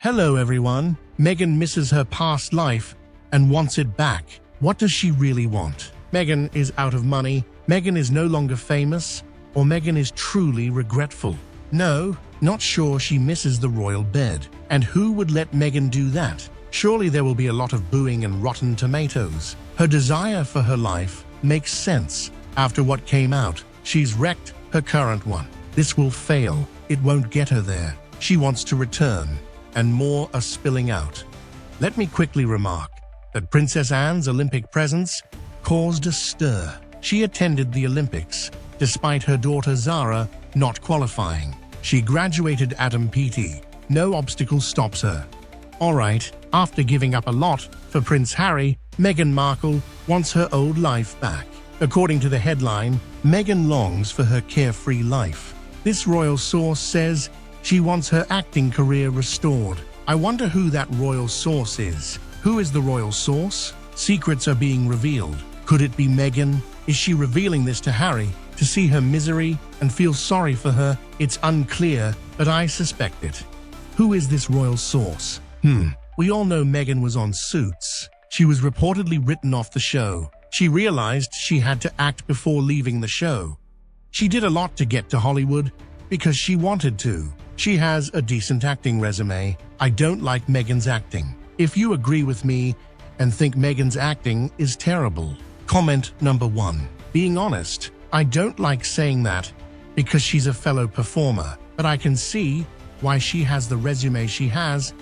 Hello everyone. Meghan misses her past life and wants it back. What does she really want? Meghan is out of money, Meghan is no longer famous, or Meghan is truly regretful. No, not sure she misses the royal bed. And who would let Meghan do that? Surely there will be a lot of booing and rotten tomatoes. Her desire for her life makes sense. After what came out, she's wrecked her current one. This will fail. It won't get her there. She wants to return, and more are spilling out. Let me quickly remark that Princess Anne's Olympic presence caused a stir. She attended the Olympics, despite her daughter Zara not qualifying. She graduated Adam PT. No obstacle stops her. Alright, after giving up a lot for Prince Harry, Meghan Markle wants her old life back. According to the headline, Meghan longs for her carefree life. This royal source says she wants her acting career restored. I wonder who that royal source is. Who is the royal source? Secrets are being revealed. Could it be Meghan? Is she revealing this to Harry to see her misery and feel sorry for her? It's unclear, but I suspect it. Who is this royal source? We all know Meghan was on Suits. She was reportedly written off the show. She realized she had to act before leaving the show. She did a lot to get to Hollywood because she wanted to. She has a decent acting resume. I don't like Meghan's acting. If you agree with me and think Meghan's acting is terrible, comment number 1. Being honest, I don't like saying that because she's a fellow performer, but I can see why she has the resume she has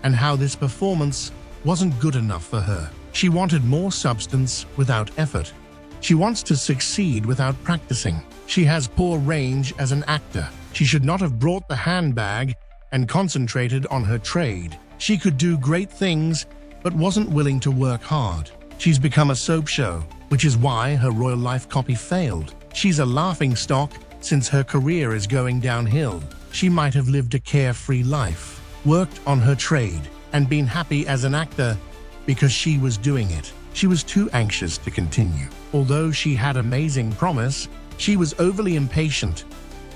and how this performance wasn't good enough for her. She wanted more substance without effort. She wants to succeed without practicing. She has poor range as an actor. She should not have brought the handbag and concentrated on her trade. She could do great things, but wasn't willing to work hard. She's become a soap show, which is why her royal life copy failed. She's a laughingstock since her career is going downhill. She might have lived a carefree life, worked on her trade, and been happy as an actor because she was doing it. She was too anxious to continue. Although she had amazing promise, she was overly impatient.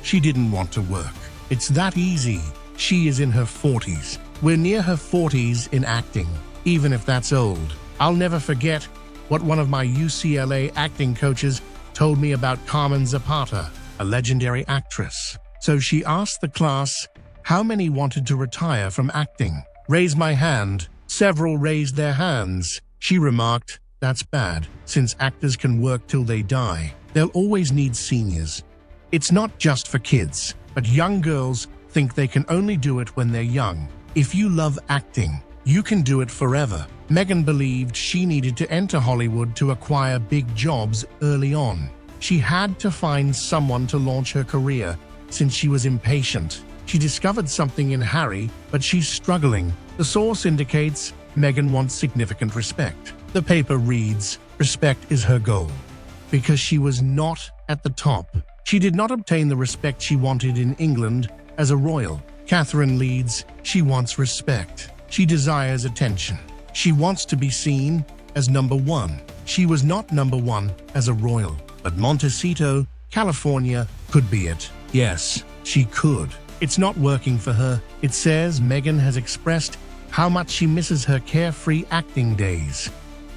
She didn't want to work. It's that easy. She is in her 40s. We're near her 40s in acting, even if that's old. I'll never forget what one of my UCLA acting coaches told me about Carmen Zapata, a legendary actress. So she asked the class how many wanted to retire from acting. Raise my hand. Several raised their hands. She remarked, "That's bad, since actors can work till they die. They'll always need seniors." It's not just for kids, but young girls think they can only do it when they're young. If you love acting, you can do it forever. Meghan believed she needed to enter Hollywood to acquire big jobs early on. She had to find someone to launch her career since she was impatient. She discovered something in Harry, but she's struggling. The source indicates Meghan wants significant respect. The paper reads, "Respect is her goal." Because she was not at the top. She did not obtain the respect she wanted in England as a royal. Catherine leads, she wants respect. She desires attention. She wants to be seen as number 1. She was not number 1 as a royal, but Montecito, California could be it. Yes, she could. It's not working for her. It says Meghan has expressed how much she misses her carefree acting days.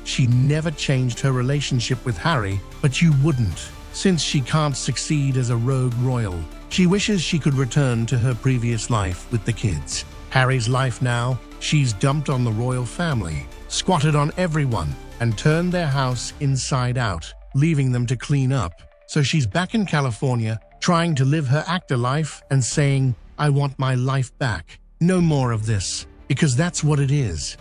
She never changed her relationship with Harry, but you wouldn't. Since she can't succeed as a rogue royal, she wishes she could return to her previous life with the kids. Harry's life now, she's dumped on the royal family, squatted on everyone, and turned their house inside out, leaving them to clean up. So she's back in California, trying to live her actor life and saying, "I want my life back. No more of this," because that's what it is.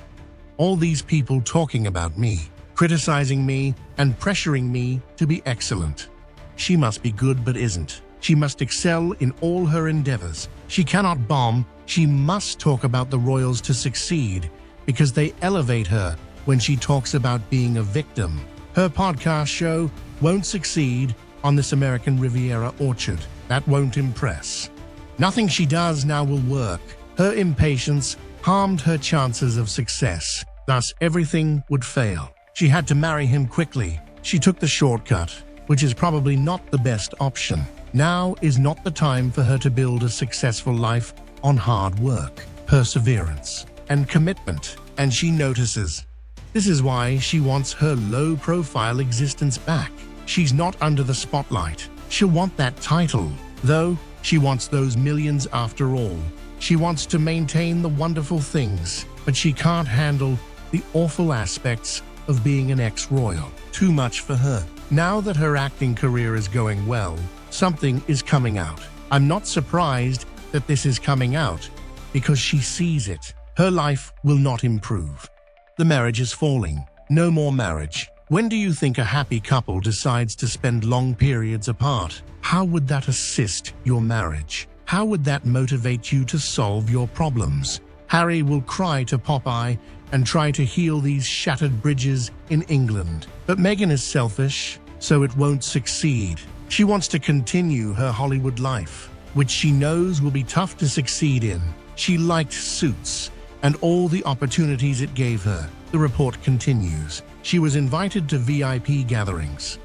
All these people talking about me, criticizing me, and pressuring me to be excellent. She must be good but isn't. She must excel in all her endeavors. She cannot bomb. She must talk about the royals to succeed because they elevate her when she talks about being a victim. Her podcast show won't succeed on this American Riviera orchard. That won't impress. Nothing she does now will work. Her impatience harmed her chances of success. Thus, everything would fail. She had to marry him quickly. She took the shortcut, which is probably not the best option. Now is not the time for her to build a successful life on hard work. perseverance, and commitment, and she notices. This is why she wants her low-profile existence back. She's not under the spotlight. She'll want that title, though. She wants those millions after all. She wants to maintain the wonderful things, but she can't handle the awful aspects of being an ex-royal. Too much for her. Now that her acting career is going well, something is coming out. I'm not surprised that this is coming out, because she sees it. Her life will not improve. The marriage is falling. No more marriage. When do you think a happy couple decides to spend long periods apart? How would that assist your marriage? How would that motivate you to solve your problems? Harry will cry to Popeye and try to heal these shattered bridges in England. But Meghan is selfish, so it won't succeed. She wants to continue her Hollywood life, which she knows will be tough to succeed in. She liked Suits and all the opportunities it gave her. The report continues. She was invited to VIP gatherings.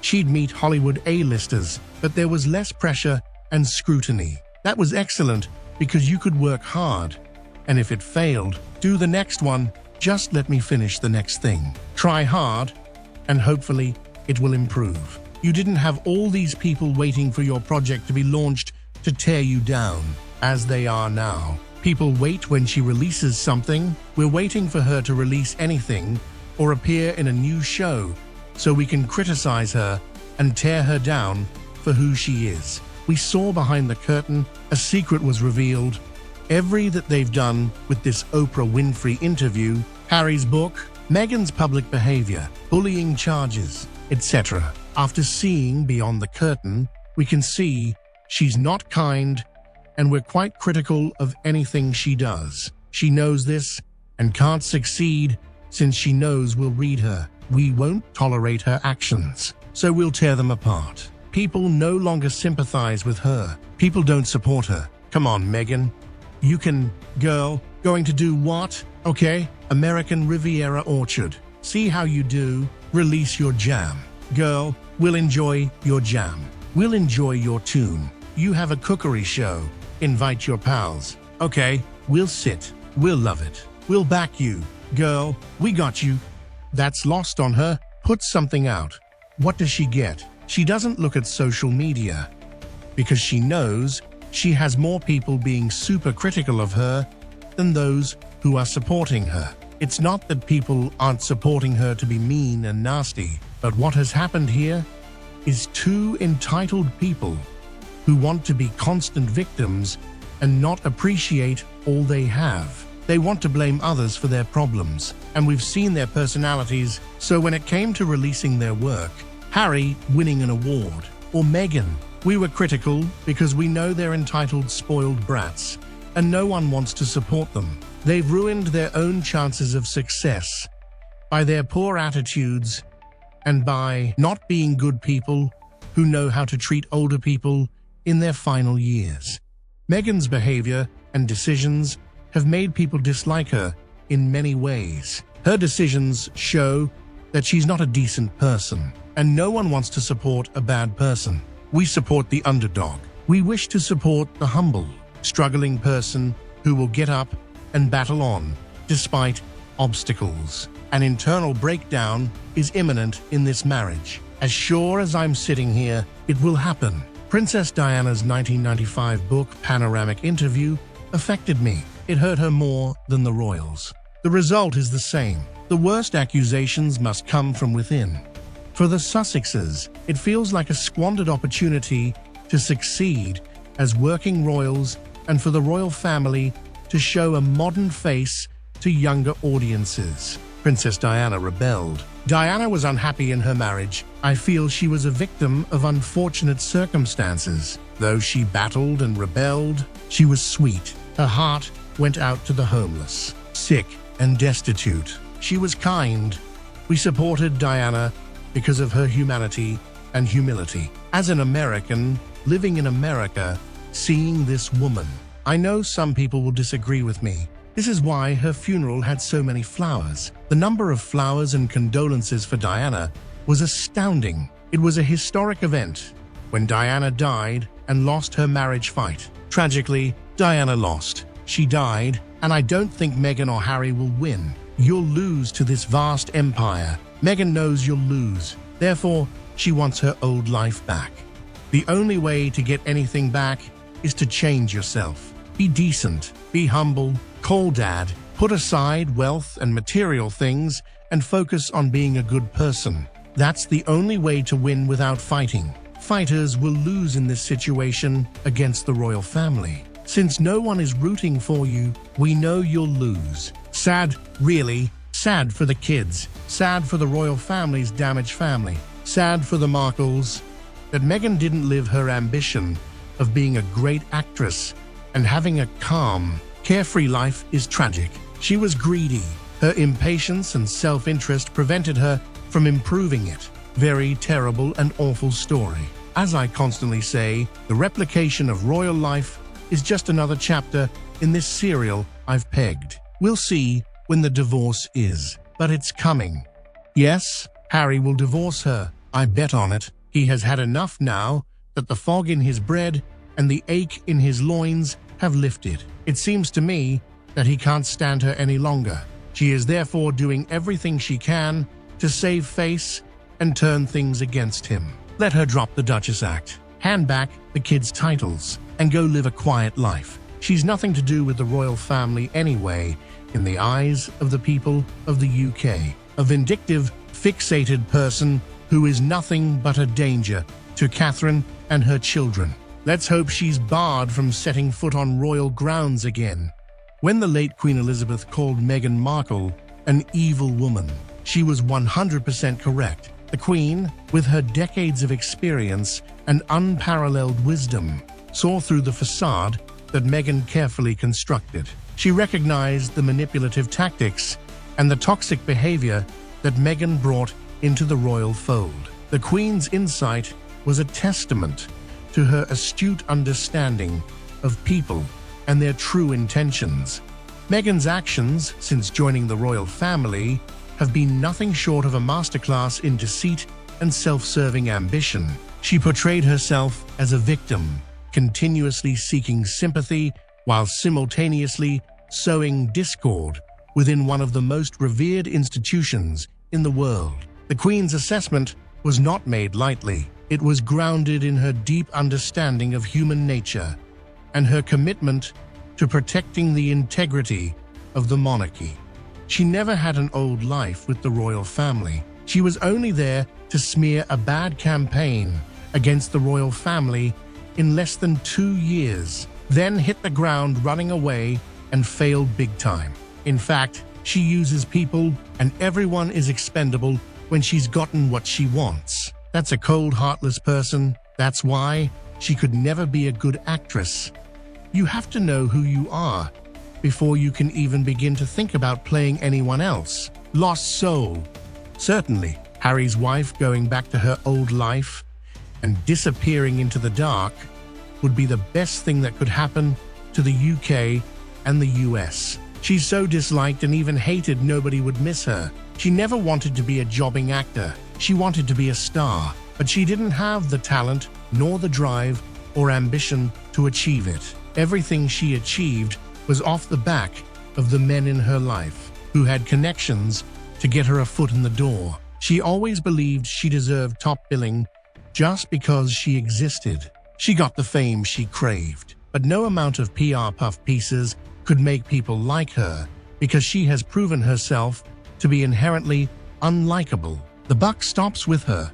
She'd meet Hollywood A-listers, but there was less pressure and scrutiny. That was excellent because you could work hard. And if it failed, do the next one. Just let me finish the next thing. Try hard, and hopefully it will improve. You didn't have all these people waiting for your project to be launched to tear you down, as they are now. People wait when she releases something. We're waiting for her to release anything or appear in a new show so we can criticize her and tear her down for who she is. We saw behind the curtain, a secret was revealed. That they've done with this Oprah Winfrey interview, Harry's book, Meghan's public behavior, bullying charges, etc. After seeing beyond the curtain, we can see she's not kind, and we're quite critical of anything she does. She knows this and can't succeed since she knows we'll read her. We won't tolerate her actions, so we'll tear them apart. People no longer sympathize with her. People don't support her. Come on, Meghan. You can, girl. Going to do what? Okay, American Riviera Orchard. See how you do. Release your jam. Girl, we'll enjoy your jam. We'll enjoy your tune. You have a cookery show. Invite your pals. Okay, we'll sit. We'll love it. We'll back you. Girl, we got you. That's lost on her. Put something out. What does she get? She doesn't look at social media because she knows she has more people being super critical of her than those who are supporting her. It's not that people aren't supporting her to be mean and nasty, but what has happened here is two entitled people who want to be constant victims and not appreciate all they have. They want to blame others for their problems, and we've seen their personalities. So when it came to releasing their work, Harry winning an award, or Meghan, we were critical because we know they're entitled spoiled brats, and no one wants to support them. They've ruined their own chances of success by their poor attitudes and by not being good people who know how to treat older people in their final years. Meghan's behavior and decisions have made people dislike her in many ways. Her decisions show that she's not a decent person, and no one wants to support a bad person. We support the underdog. We wish to support the humble, struggling person who will get up and battle on, despite obstacles. An internal breakdown is imminent in this marriage. As sure as I'm sitting here, it will happen. Princess Diana's 1995 book, Panoramic Interview, affected me. It hurt her more than the royals. The result is the same. The worst accusations must come from within. For the Sussexes, it feels like a squandered opportunity to succeed as working royals and for the royal family to show a modern face to younger audiences. Princess Diana rebelled. Diana was unhappy in her marriage. I feel she was a victim of unfortunate circumstances. Though she battled and rebelled, she was sweet. Her heart went out to the homeless, sick, and destitute. She was kind. We supported Diana because of her humanity and humility. As an American, living in America, seeing this woman, I know some people will disagree with me. This is why her funeral had so many flowers. The number of flowers and condolences for Diana was astounding. It was a historic event when Diana died and lost her marriage fight. Tragically, Diana lost. She died, and I don't think Meghan or Harry will win. You'll lose to this vast empire. Meghan knows you'll lose. Therefore, she wants her old life back. The only way to get anything back is to change yourself. Be decent, be humble, call dad, put aside wealth and material things, and focus on being a good person. That's the only way to win without fighting. Fighters will lose in this situation against the royal family. Since no one is rooting for you, we know you'll lose. Sad, really. Sad for the kids. Sad for the royal family's damaged family. Sad for the Markles. That Meghan didn't live her ambition of being a great actress and having a calm, carefree life is tragic. She was greedy. Her impatience and self-interest prevented her from improving it. Very terrible and awful story. As I constantly say, the replication of royal life is just another chapter in this serial I've pegged. We'll see when the divorce is, but it's coming. Yes, Harry will divorce her. I bet on it. He has had enough now that the fog in his bread and the ache in his loins have lifted. It seems to me that he can't stand her any longer. She is therefore doing everything she can to save face and turn things against him. Let her drop the Duchess Act, hand back the kids' titles, and go live a quiet life. She's nothing to do with the royal family anyway, in the eyes of the people of the UK. A vindictive, fixated person who is nothing but a danger to Catherine and her children. Let's hope she's barred from setting foot on royal grounds again. When the late Queen Elizabeth called Meghan Markle an evil woman, she was 100% correct. The Queen, with her decades of experience and unparalleled wisdom, saw through the facade that Meghan carefully constructed. She recognized the manipulative tactics and the toxic behavior that Meghan brought into the royal fold. The Queen's insight was a testament to her astute understanding of people and their true intentions. Meghan's actions since joining the royal family have been nothing short of a masterclass in deceit and self-serving ambition. She portrayed herself as a victim, continuously seeking sympathy while simultaneously sowing discord within one of the most revered institutions in the world. The Queen's assessment was not made lightly. It was grounded in her deep understanding of human nature and her commitment to protecting the integrity of the monarchy. She never had an old life with the royal family. She was only there to smear a bad campaign against the royal family in less than 2 years, then hit the ground running away and failed big time. In fact, she uses people and everyone is expendable when she's gotten what she wants. That's a cold, heartless person. That's why she could never be a good actress. You have to know who you are before you can even begin to think about playing anyone else. Lost soul. Certainly, Harry's wife going back to her old life and disappearing into the dark would be the best thing that could happen to the UK and the US. She's so disliked and even hated nobody would miss her. She never wanted to be a jobbing actor. She wanted to be a star, but she didn't have the talent, nor the drive or ambition to achieve it. Everything she achieved was off the back of the men in her life, who had connections to get her a foot in the door. She always believed she deserved top billing just because she existed. She got the fame she craved, but no amount of PR puff pieces could make people like her because she has proven herself to be inherently unlikable. The buck stops with her.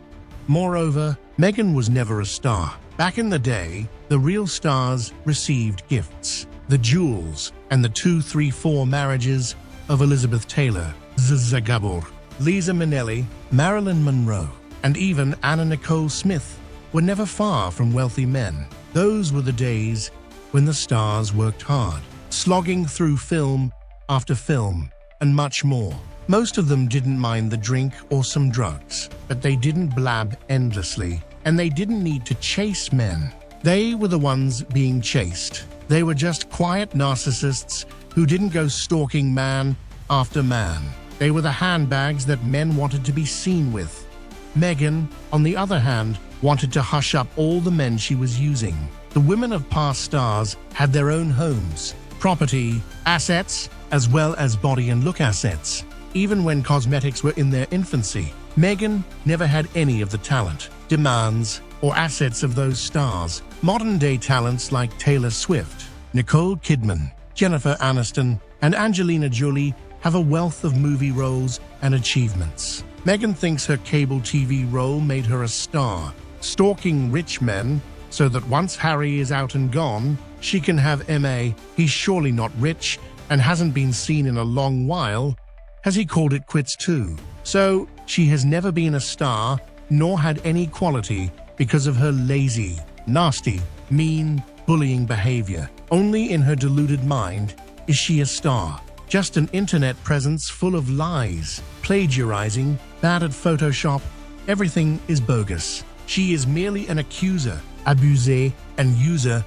Moreover, Meghan was never a star. Back in the day, the real stars received gifts. The jewels and the 2, 3, 4 marriages of Elizabeth Taylor, Zsa Gabor, Liza Minnelli, Marilyn Monroe, and even Anna Nicole Smith were never far from wealthy men. Those were the days when the stars worked hard, slogging through film after film and much more. Most of them didn't mind the drink or some drugs, but they didn't blab endlessly, and they didn't need to chase men. They were the ones being chased. They were just quiet narcissists who didn't go stalking man after man. They were the handbags that men wanted to be seen with. Meghan, on the other hand, wanted to hush up all the men she was using. The women of past stars had their own homes, property, assets, as well as body and look assets. Even when cosmetics were in their infancy, Meghan never had any of the talent, demands, or assets of those stars. Modern-day talents like Taylor Swift, Nicole Kidman, Jennifer Aniston, and Angelina Jolie have a wealth of movie roles and achievements. Meghan thinks her cable TV role made her a star, stalking rich men so that once Harry is out and gone, she can have MA. He's surely not rich and hasn't been seen in a long while. Has he called it quits too? So she has never been a star nor had any quality because of her lazy, nasty, mean, bullying behavior. Only in her deluded mind is she a star. Just an internet presence full of lies, plagiarizing, bad at Photoshop. Everything is bogus. She is merely an accuser, abusé, and user.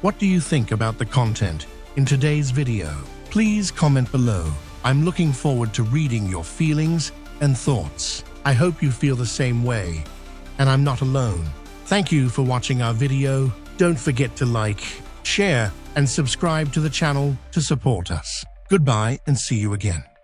What do you think about the content in today's video? Please comment below. I'm looking forward to reading your feelings and thoughts. I hope you feel the same way, and I'm not alone. Thank you for watching our video. Don't forget to like, share, and subscribe to the channel to support us. Goodbye and see you again.